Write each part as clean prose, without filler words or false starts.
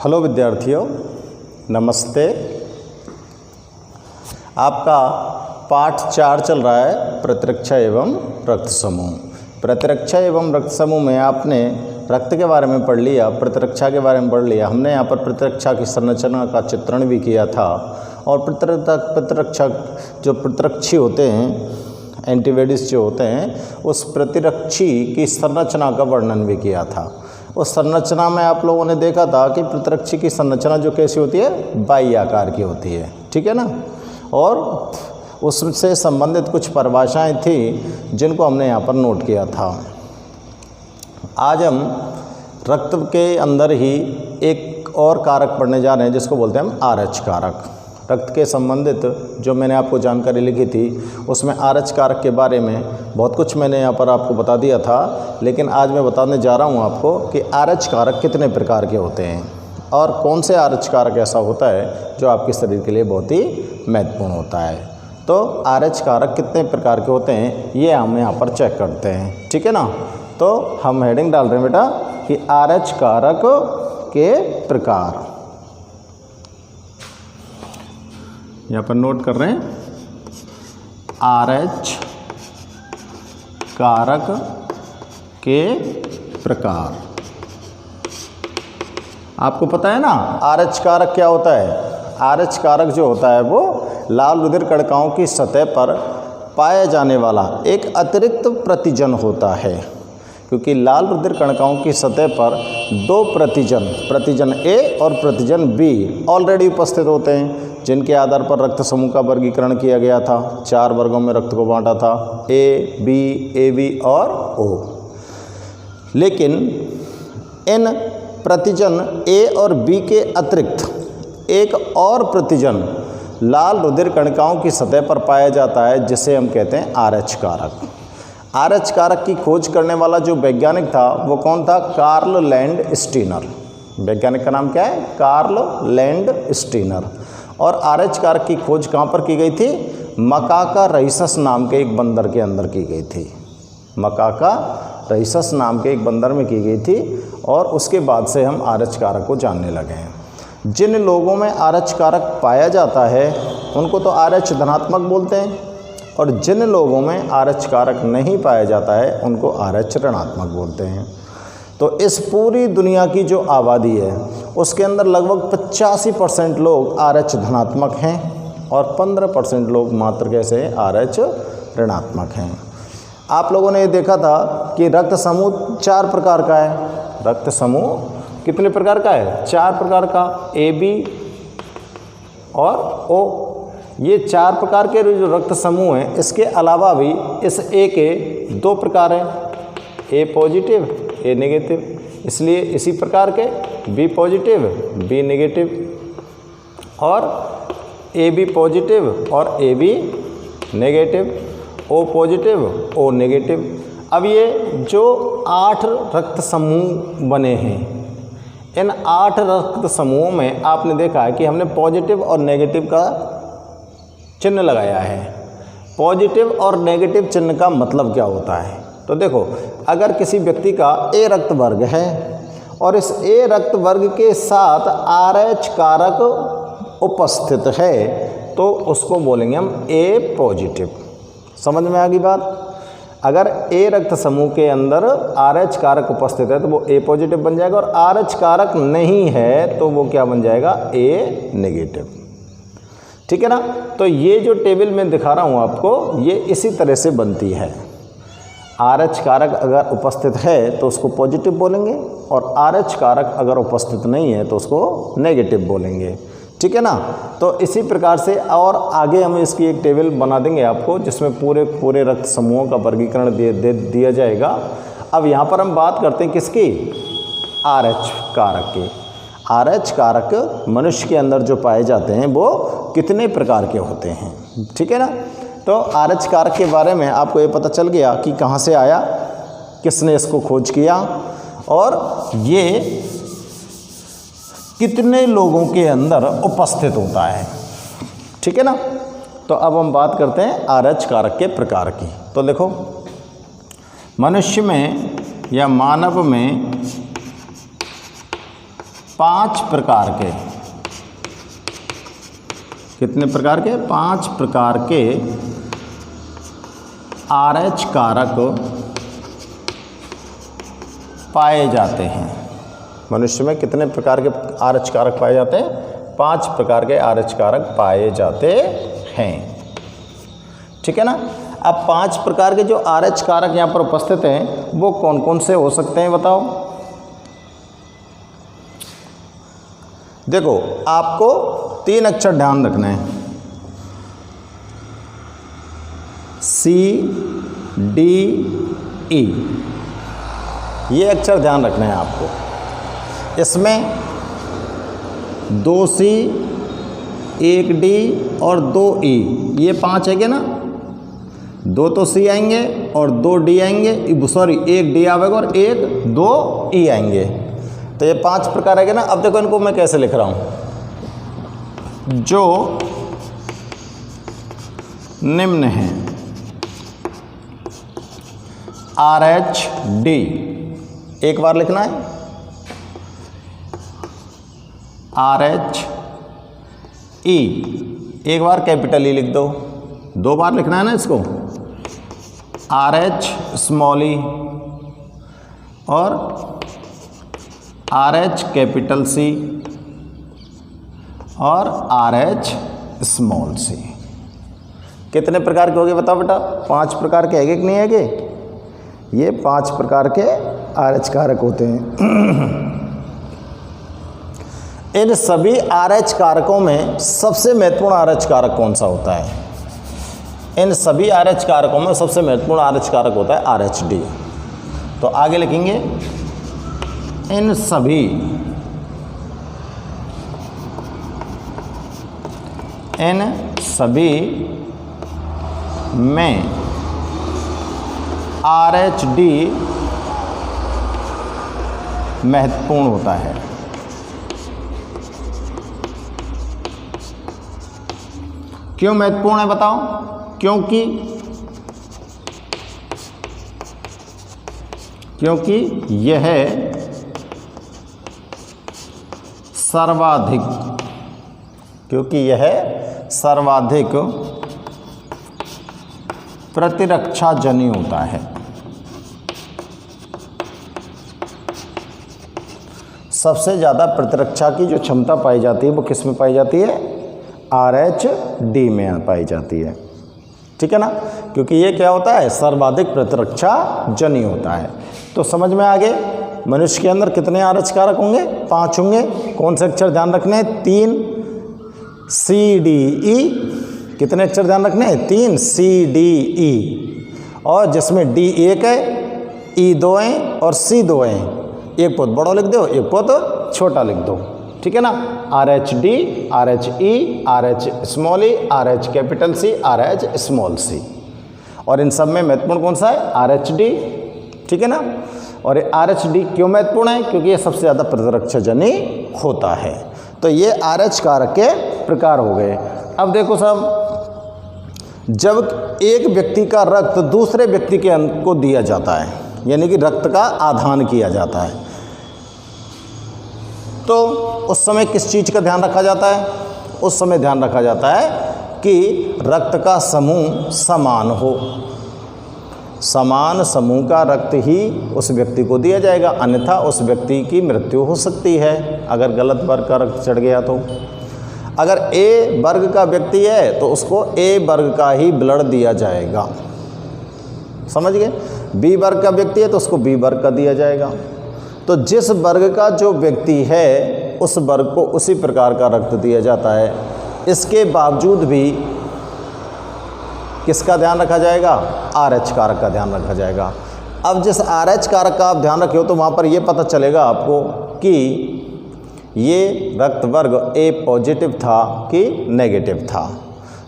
Hello विद्यार्थियों, नमस्ते। आपका पाठ 4 चल रहा है प्रतिरक्षा एवं रक्त समूह। प्रतिरक्षा एवं रक्त समूह में आपने रक्त के बारे में पढ़ लिया, प्रतिरक्षा के बारे में पढ़ लिया। हमने यहाँ पर प्रतिरक्षा की संरचना का चित्रण भी किया था और प्रतिरक्षा जो प्रतिरक्षी होते हैं, एंटीबॉडीज जो होते हैं, उस प्रतिरक्षी की संरचना का वर्णन भी किया था। उस संरचना में आप लोगों ने देखा था कि प्रतिरक्षी की संरचना जो कैसी होती है, बाह्य आकार की होती है, ठीक है ना। और उससे संबंधित कुछ परिभाषाएं थी जिनको हमने यहाँ पर नोट किया था। आज हम रक्त के अंदर ही एक और कारक पढ़ने जा रहे हैं जिसको बोलते हैं हम RH कारक। रक्त के संबंधित जो मैंने आपको जानकारी लिखी थी उसमें RH कारक के बारे में बहुत कुछ मैंने यहाँ पर आपको बता दिया था, लेकिन आज मैं बताने जा रहा हूँ आपको कि RH कारक कितने प्रकार के होते हैं और कौन से RH कारक ऐसा होता है जो आपके शरीर के लिए बहुत ही महत्वपूर्ण होता है। तो RH कारक कितने प्रकार के होते हैं ये हम यहाँ पर चेक करते हैं, ठीक है ना। तो हम हेडिंग डाल रहे हैं बेटा कि RH कारक के प्रकार। यहाँ पर नोट कर रहे हैं RH कारक के प्रकार। आपको पता है ना RH कारक क्या होता है। RH कारक जो होता है वो लाल रुधिर कणिकाओं की सतह पर पाया जाने वाला एक अतिरिक्त प्रतिजन होता है, क्योंकि लाल रुधिर कणिकाओं की सतह पर दो प्रतिजन A और प्रतिजन B ऑलरेडी उपस्थित होते हैं, जिनके आधार पर रक्त समूह का वर्गीकरण किया गया था। 4 वर्गों में रक्त को बांटा था, A, B, AB और O। लेकिन इन प्रतिजन A और B के अतिरिक्त एक और प्रतिजन लाल रुधिर कणिकाओं की सतह पर पाया जाता है जिसे हम कहते हैं RH कारक। RH कारक की खोज करने वाला जो वैज्ञानिक था वो कौन था? Karl Landsteiner. वैज्ञानिक का नाम क्या है? Karl Landsteiner. और RH कारक की खोज कहाँ पर की गई थी? मकाका रहीसस नाम के एक बंदर के अंदर की गई थी। मकाका रहीसस नाम के एक बंदर में की गई थी और उसके बाद से हम RH कारक को जानने लगे हैं। जिन लोगों में RH कारक पाया जाता है उनको तो RH धनात्मक बोलते हैं, और जिन लोगों में RH कारक नहीं पाया जाता है उनको RH ऋणात्मक बोलते हैं। तो इस पूरी दुनिया की जो आबादी है उसके अंदर लगभग 85% लोग RH धनात्मक हैं और 15% लोग मात्र कैसे RH ऋणात्मक हैं। आप लोगों ने ये देखा था कि रक्त समूह 4 प्रकार का है। रक्त समूह कितने प्रकार का है? 4 प्रकार का, AB और O। ये 4 प्रकार के जो रक्त समूह हैं, इसके अलावा भी इस A के 2 प्रकार हैं, A पॉजिटिव, A नेगेटिव। इसलिए इसी प्रकार के B पॉजिटिव, B नेगेटिव, और AB पॉजिटिव और AB negative, O positive, O negative. अब ये जो 8 रक्त समूह बने हैं, इन 8 रक्त समूहों में आपने देखा है कि हमने पॉजिटिव और नेगेटिव का चिन्ह लगाया है। पॉजिटिव और नेगेटिव चिन्ह का मतलब क्या होता है? तो देखो, अगर किसी व्यक्ति का A रक्त वर्ग है और इस A रक्त वर्ग के साथ RH कारक उपस्थित है तो उसको बोलेंगे हम A पॉजिटिव। समझ में आ गई बात? अगर A रक्त समूह के अंदर RH कारक उपस्थित है तो वो A पॉजिटिव बन जाएगा, और RH कारक नहीं है तो वो क्या बन जाएगा? A negative. ठीक है ना। तो ये जो टेबल मैं दिखा रहा हूँ आपको, ये इसी तरह से बनती है। RH कारक अगर उपस्थित है तो उसको पॉजिटिव बोलेंगे, और RH कारक अगर उपस्थित नहीं है तो उसको नेगेटिव बोलेंगे, ठीक है ना। तो इसी प्रकार से और आगे हम इसकी एक टेबल बना देंगे आपको जिसमें पूरे रक्त समूहों का वर्गीकरण दिया जाएगा। अब यहाँ पर हम बात करते हैं किसकी? RH कारक की। RH कारक मनुष्य के अंदर जो पाए जाते हैं वो कितने प्रकार के होते हैं, ठीक है ना। तो RH कारक के बारे में आपको ये पता चल गया कि कहाँ से आया, किसने इसको खोज किया, और ये कितने लोगों के अंदर उपस्थित होता है, ठीक है ना। तो अब हम बात करते हैं RH कारक के प्रकार की। तो देखो, मनुष्य में या मानव में 5 प्रकार के, कितने प्रकार के? 5 प्रकार के RH कारक पाए जाते हैं। मनुष्य में कितने प्रकार के RH कारक पाए जाते हैं? 5 प्रकार के RH कारक पाए जाते हैं। ठीक है ना। अब 5 प्रकार के जो RH कारक यहाँ पर उपस्थित हैं वो कौन कौन से हो सकते हैं बताओ। देखो आपको 3 अक्षर ध्यान रखना है, C D E, ये अक्षर ध्यान रखना है आपको। इसमें 2C 1D और 2E, ये 5 है क्या ना। 2 तो C आएंगे और 2D आएंगे, सॉरी 1D आएगा और 2E आएंगे। तो ये 5 प्रकार है क्या ना। अब देखो इनको मैं कैसे लिख रहा हूं, जो निम्न है RH D, एक बार लिखना है RH E, एक बार कैपिटल E लिख दो, 2 बार लिखना है ना इसको, RH स्मॉल e और RH कैपिटल C और RH स्मॉल c। कितने प्रकार के हो गए बताओ बेटा? 5 प्रकार के है कि नहीं है कि? ये 5 प्रकार के RH कारक होते हैं। इन सभी RH कारकों में सबसे महत्वपूर्ण RH कारक कौन सा होता है? इन सभी RH कारकों में सबसे महत्वपूर्ण RH कारक होता है RH D। तो आगे लिखेंगे इन सभी में RH D महत्वपूर्ण होता है। क्यों महत्वपूर्ण है बताओ? क्योंकि यह सर्वाधिक प्रतिरक्षाजनी होता है। सबसे ज़्यादा प्रतिरक्षा की जो क्षमता पाई जाती है वो किस में पाई जाती है? RH D में पाई जाती है। ठीक है ना। क्योंकि ये क्या होता है? सर्वाधिक प्रतिरक्षा जनी होता है। तो समझ में आ गए मनुष्य के अंदर कितने RH कारक होंगे? 5 होंगे। कौन से अक्षर ध्यान रखने हैं? 3 C D E। कितने अक्षर ध्यान रखने हैं? 3 C D E, और जिसमें D 1 है, E 2 है और C 2 है। एक पोत बड़ा लिख दो, एक पोत छोटा लिख दो। ठीक है ना। RH D, RH E, RH small e, RH capital C, RH small c। और इन सब में महत्वपूर्ण कौन सा है? RH D। ठीक है ना। और RH D क्यों महत्वपूर्ण है? क्योंकि ये सबसे ज़्यादा प्रतिरक्षाजनी होता है। तो ये RH कारक के प्रकार हो गए। अब देखो साहब, जब एक व्यक्ति का रक्त दूसरे व्यक्ति को दिया जाता है, यानी कि रक्त का आदान किया जाता है, तो उस समय किस चीज़ का ध्यान रखा जाता है? उस समय ध्यान रखा जाता है कि रक्त का समूह समान हो। समान समूह का रक्त ही उस व्यक्ति को दिया जाएगा, अन्यथा उस व्यक्ति की मृत्यु हो सकती है अगर गलत वर्ग का रक्त चढ़ गया तो। अगर A वर्ग का व्यक्ति है तो उसको A वर्ग का ही ब्लड दिया जाएगा, समझ गए। B वर्ग का व्यक्ति है तो उसको B वर्ग का दिया जाएगा। तो जिस वर्ग का जो व्यक्ति है उस वर्ग को उसी प्रकार का रक्त दिया जाता है। इसके बावजूद भी किसका ध्यान रखा जाएगा? RH कारक का ध्यान रखा जाएगा। अब जिस RH कारक का आप ध्यान रखे हो तो वहाँ पर ये पता चलेगा आपको कि ये रक्त वर्ग A पॉजिटिव था कि नेगेटिव था।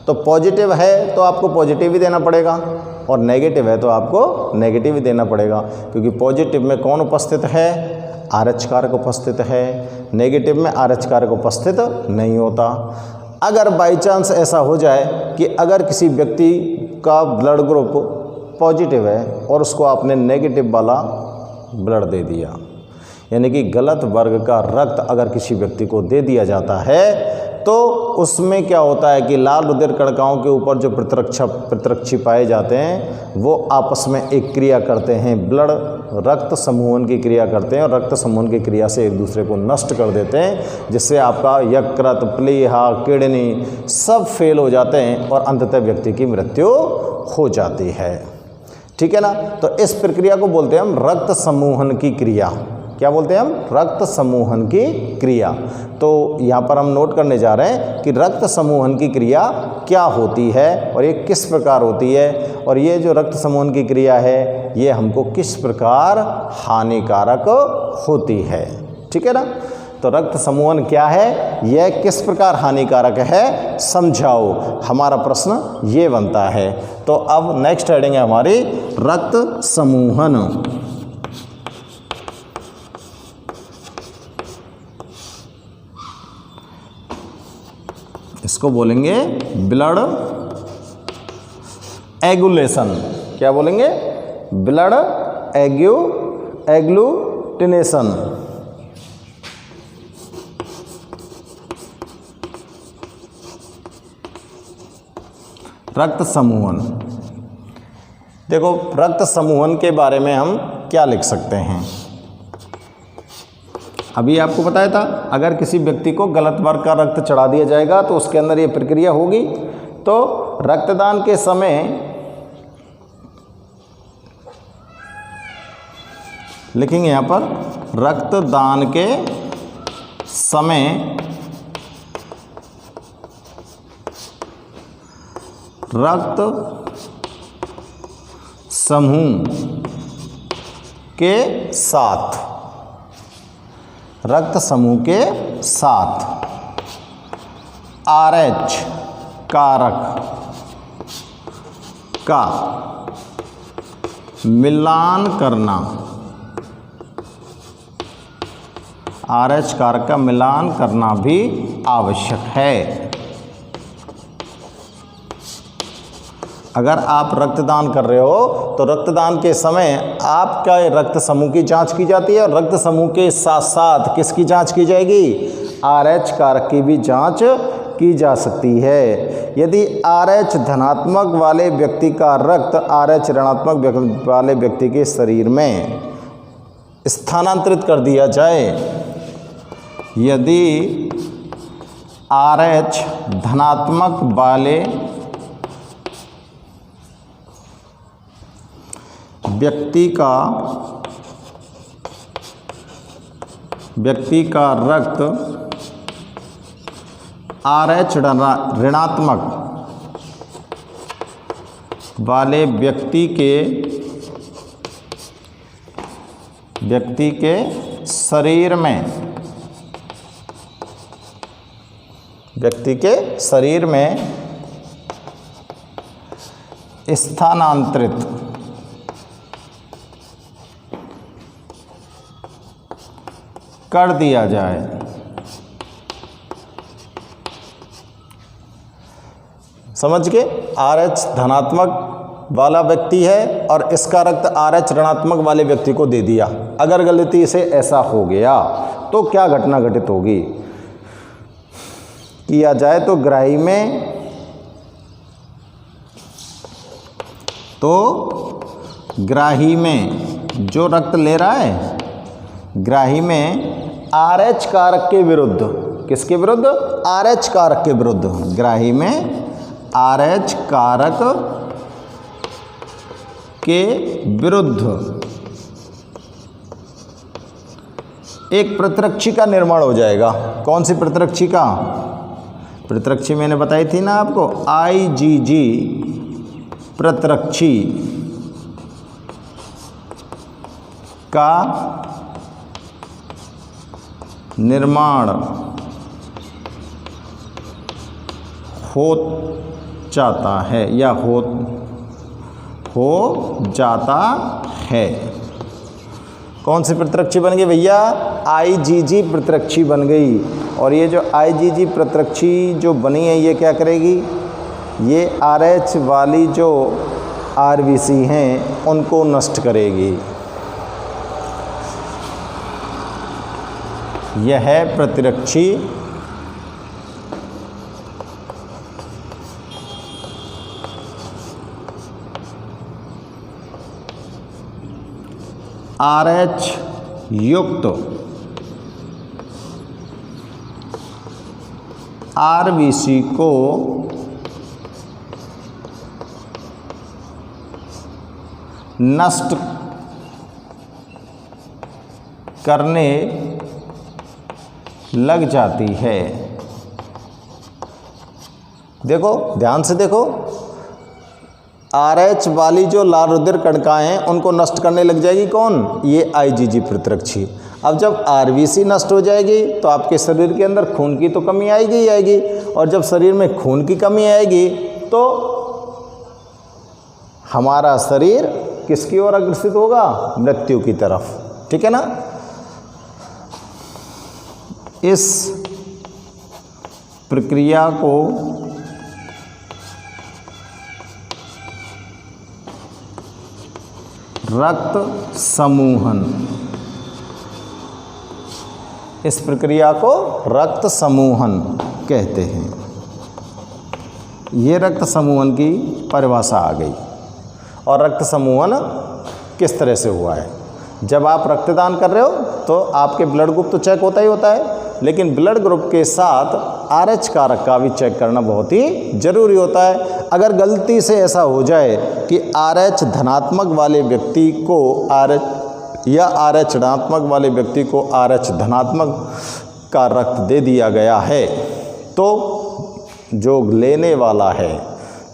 तो पॉजिटिव है तो आपको पॉजिटिव ही देना पड़ेगा और नेगेटिव है तो आपको नेगेटिव ही देना पड़ेगा, क्योंकि पॉजिटिव में कौन उपस्थित है? RH कारक उपस्थित है। नेगेटिव में RH कारक उपस्थित नहीं होता। अगर बाई चांस ऐसा हो जाए कि अगर किसी व्यक्ति का ब्लड ग्रुप पॉजिटिव है और उसको आपने नेगेटिव वाला ब्लड दे दिया, यानी कि गलत वर्ग का रक्त अगर किसी व्यक्ति को दे दिया जाता है तो उसमें क्या होता है कि लाल रुधिर कणिकाओं के ऊपर जो प्रतिरक्षी पाए जाते हैं वो आपस में एक क्रिया करते हैं, ब्लड रक्त समूहन की क्रिया करते हैं और रक्त समूहन की क्रिया से एक दूसरे को नष्ट कर देते हैं, जिससे आपका यकृत, प्लीहा, किडनी सब फेल हो जाते हैं और अंततः व्यक्ति की मृत्यु हो जाती है। ठीक है ना। तो इस प्रक्रिया को बोलते हैं हम रक्त समूहन की क्रिया। क्या बोलते हैं हम? रक्त समूहन की क्रिया। तो यहाँ पर हम नोट करने जा रहे हैं कि रक्त समूहन की क्रिया क्या होती है और ये किस प्रकार होती है, और ये जो रक्त समूहन की क्रिया है ये हमको किस प्रकार हानिकारक होती है। ठीक है ना। तो रक्त समूहन क्या है, यह किस प्रकार हानिकारक है, समझाओ। हमारा प्रश्न ये बनता है। तो अब नेक्स्ट हेडिंग है हमारी रक्त समूहन। इसको बोलेंगे ब्लड एगुलेशन। क्या बोलेंगे? Blood agglutination. रक्त समूहन। देखो, रक्त समूहन के बारे में हम क्या लिख सकते हैं। अभी आपको बताया था अगर किसी व्यक्ति को गलत वर्ग का रक्त चढ़ा दिया जाएगा तो उसके अंदर ये प्रक्रिया होगी। तो रक्तदान के समय लिखेंगे यहाँ पर, रक्तदान के समय रक्त समूह के साथ, रक्त समूह के साथ RH कारक का मिलान करना, RH कारक का मिलान करना भी आवश्यक है। अगर आप रक्तदान कर रहे हो तो रक्तदान के समय आपका रक्त समूह की जांच की जाती है और रक्त समूह के साथ साथ किसकी जांच की जाएगी? RH कारक की भी जांच की जा सकती है। यदि RH धनात्मक वाले व्यक्ति का रक्त RH ऋणात्मक वाले व्यक्ति के शरीर में स्थानांतरित कर दिया जाए, यदि RH धनात्मक वाले व्यक्ति का रक्त RH ऋणात्मक वाले व्यक्ति के शरीर में स्थानांतरित कर दिया जाए, समझ के, RH धनात्मक वाला व्यक्ति है और इसका रक्त RH ऋणात्मक वाले व्यक्ति को दे दिया। अगर गलती से ऐसा हो गया तो क्या घटना घटित होगी? किया जाए तो ग्राही में जो रक्त ले रहा है, ग्राही में RH कारक के विरुद्ध, किसके विरुद्ध? RH कारक के विरुद्ध, ग्राही में RH कारक के विरुद्ध एक प्रतिरक्षी का निर्माण हो जाएगा। कौन सी प्रतिरक्षी का? प्रतिरक्षी मैंने बताई थी ना आपको, IgG प्रतिरक्षी का निर्माण हो जाता है या हो जाता है। कौन सी प्रतिरक्षी बन गई भैया? IgG प्रतिरक्षी बन गई। और ये जो IgG प्रतिरक्षी जो बनी है ये क्या करेगी? ये RH वाली जो RBC हैं उनको नष्ट करेगी। यह प्रतिरक्षी RH युक्त RBC को नष्ट करने लग जाती है। देखो ध्यान से देखो, RH वाली जो लाल रुधिर कणिकाएं हैं उनको नष्ट करने लग जाएगी कौन? ये IgG प्रतिरक्षी। अब जब RBC नष्ट हो जाएगी तो आपके शरीर के अंदर खून की तो कमी आएगी ही आएगी, और जब शरीर में खून की कमी आएगी तो हमारा शरीर किसकी ओर अग्रसित होगा? मृत्यु की तरफ। ठीक है ना? इस प्रक्रिया को रक्त समूहन, इस प्रक्रिया को रक्त समूहन कहते हैं। ये रक्त समूहन की परिभाषा आ गई। और रक्त समूहन किस तरह से हुआ है? जब आप रक्तदान कर रहे हो तो आपके ब्लड ग्रुप तो चेक होता ही होता है, लेकिन ब्लड ग्रुप के साथ RH कारक का भी चेक करना बहुत ही ज़रूरी होता है। अगर गलती से ऐसा हो जाए कि RH धनात्मक वाले व्यक्ति को RH या RH ऋणात्मक वाले व्यक्ति को RH धनात्मक का रक्त दे दिया गया है, तो जो लेने वाला है,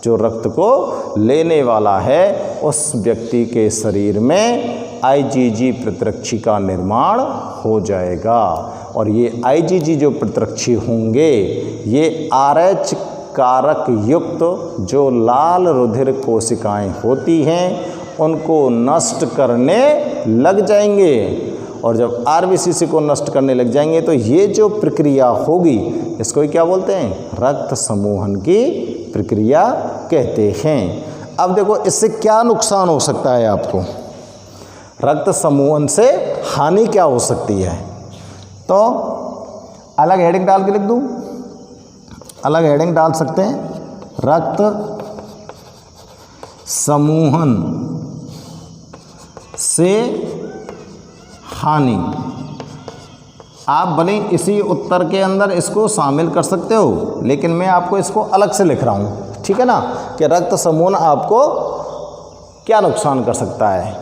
जो रक्त को लेने वाला है, उस व्यक्ति के शरीर में IgG प्रतिरक्षी का निर्माण हो जाएगा। और ये IgG जो प्रतिरक्षी होंगे, ये RH कारक युक्त जो लाल रुधिर कोशिकाएं होती हैं उनको नष्ट करने लग जाएंगे। और जब RBC को नष्ट करने लग जाएंगे तो ये जो प्रक्रिया होगी, इसको ही क्या बोलते हैं? रक्त समूहन की प्रक्रिया कहते हैं। अब देखो इससे क्या नुकसान हो सकता है आपको? रक्त समूहन से हानि क्या हो सकती है? तो अलग हेडिंग डाल के लिख दूं? अलग हेडिंग डाल सकते हैं, रक्त समूहन से हानि। आप भले इसी उत्तर के अंदर इसको शामिल कर सकते हो, लेकिन मैं आपको इसको अलग से लिख रहा हूँ। ठीक है ना? कि रक्त समूहन आपको क्या नुकसान कर सकता है।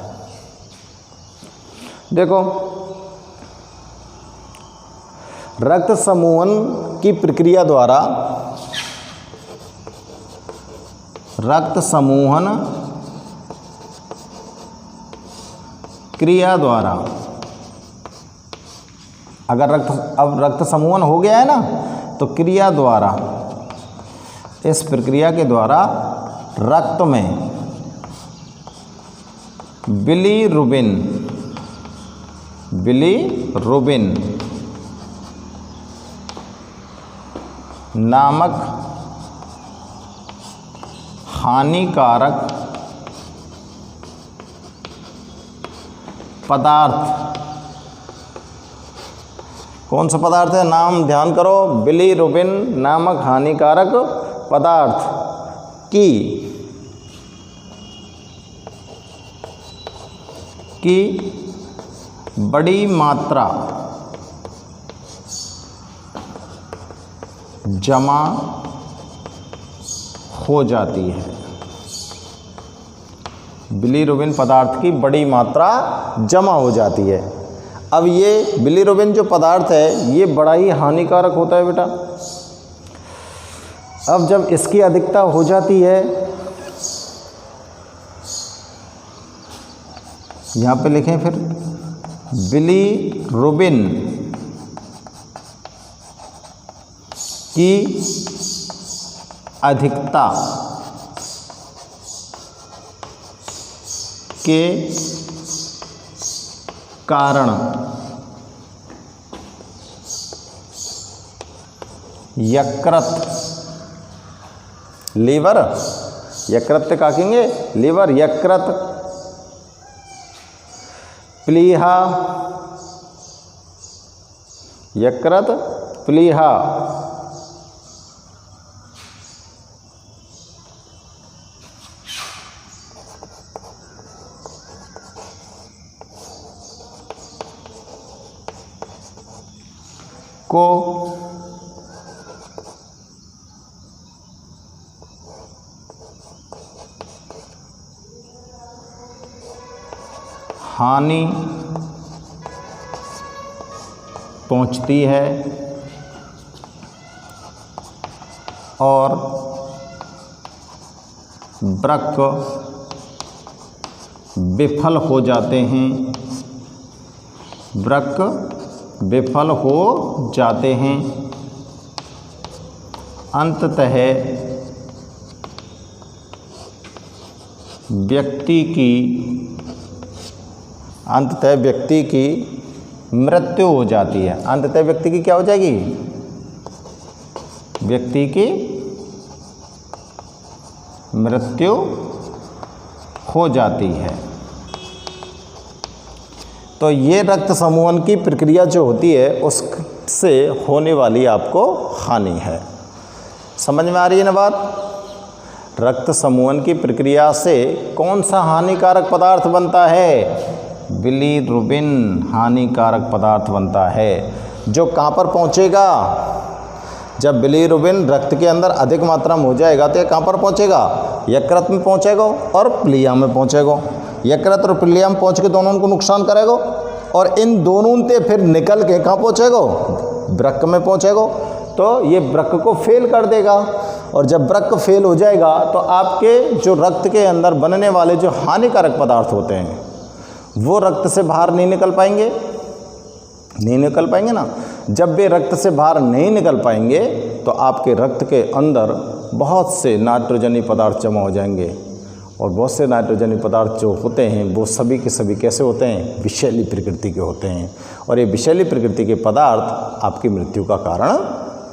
देखो, रक्त समूहन की प्रक्रिया द्वारा, रक्त समूहन क्रिया द्वारा, अगर रक्त समूहन हो गया है ना, तो क्रिया द्वारा, इस प्रक्रिया के द्वारा रक्त में बिलीरुबिन नामक हानिकारक पदार्थ, कौन सा पदार्थ है? नाम ध्यान करो, बिलीरुबिन नामक हानिकारक पदार्थ की बड़ी मात्रा जमा हो जाती है। बिलीरुबिन पदार्थ की बड़ी मात्रा जमा हो जाती है। अब ये बिलीरुबिन जो पदार्थ है ये बड़ा ही हानिकारक होता है बेटा। अब जब इसकी अधिकता हो जाती है, यहाँ पे लिखें फिर, बिलीरुबिन की अधिकता के कारण यकृत, लीवर, यकृत का कहेंगे लीवर, यकृत, प्लीहा, यकृत प्लीहा, को हानि पहुंचती है और वृक्क विफल हो जाते हैं, वृक्क विफल हो जाते हैं। अंततः व्यक्ति की मृत्यु हो जाती है। अंततः व्यक्ति की क्या हो जाएगी? व्यक्ति की मृत्यु हो जाती है। तो ये रक्त समूहन की प्रक्रिया जो होती है उससे होने वाली आपको हानि है। समझ में आ रही है ना बात? रक्त समूहन की प्रक्रिया से कौन सा हानिकारक पदार्थ बनता है? बिलीरुबिन हानिकारक पदार्थ बनता है, जो कहाँ पर पहुँचेगा? जब बिलीरुबिन रक्त के अंदर अधिक मात्रा में हो जाएगा तो ये कहाँ पर पहुँचेगा? यकृत में पहुँचेगा और प्लीहा में पहुँचेगा। यकृत और प्लीहा में पहुँच के दोनों को नुकसान करेगा और इन दोनों से फिर निकल के कहाँ पहुँचेगा? वृक्क में पहुँचेगा। तो ये वृक्क को फेल कर देगा और जब वृक्क फेल हो जाएगा तो आपके जो रक्त के अंदर बनने वाले जो हानिकारक पदार्थ होते हैं वो रक्त से बाहर नहीं निकल पाएंगे, नहीं निकल पाएंगे ना। जब वे रक्त से बाहर नहीं निकल पाएंगे तो आपके रक्त के अंदर बहुत से नाइट्रोजनी पदार्थ जमा हो जाएंगे और बहुत से नाइट्रोजनी पदार्थ जो होते हैं वो सभी के सभी कैसे होते हैं? विषैली प्रकृति के होते हैं और ये विषैली प्रकृति के पदार्थ आपकी मृत्यु का कारण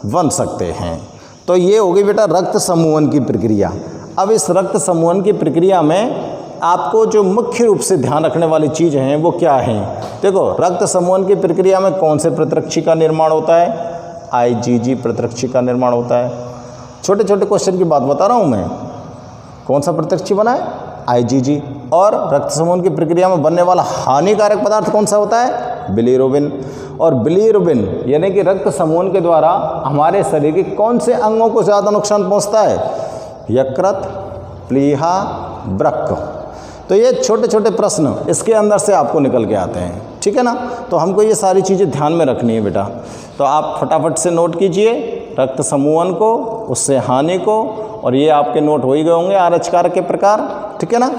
बन सकते हैं। तो ये हो गई बेटा रक्त समूहन की प्रक्रिया। अब इस रक्त समूहन की प्रक्रिया में आपको जो मुख्य रूप से ध्यान रखने वाली चीज़ हैं वो क्या हैं? देखो, रक्त समूहन की प्रक्रिया में कौन से प्रतिरक्षी का निर्माण होता है? IgG प्रतिरक्षी का निर्माण होता है। छोटे छोटे क्वेश्चन की बात बता रहा हूँ मैं। कौन सा प्रतिरक्षी बना है? IgG। और रक्त समूहन की प्रक्रिया में बनने वाला हानिकारक पदार्थ कौन सा होता है? बिलीरुबिन। और बिलीरुबिन यानी कि रक्त समूहन के द्वारा हमारे शरीर के कौन से अंगों को ज़्यादा नुकसान पहुंचता है? यकृत, प्लीहा, वृक्क। तो ये छोटे छोटे प्रश्न इसके अंदर से आपको निकल के आते हैं, ठीक है ना। तो हमको ये सारी चीज़ें ध्यान में रखनी है बेटा। तो आप फटाफट से नोट कीजिए रक्त समूहन को, उससे हानि को, और ये आपके नोट हो ही गए होंगे RH कारक के प्रकार, ठीक है ना।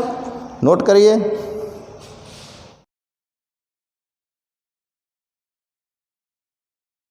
नोट करिए।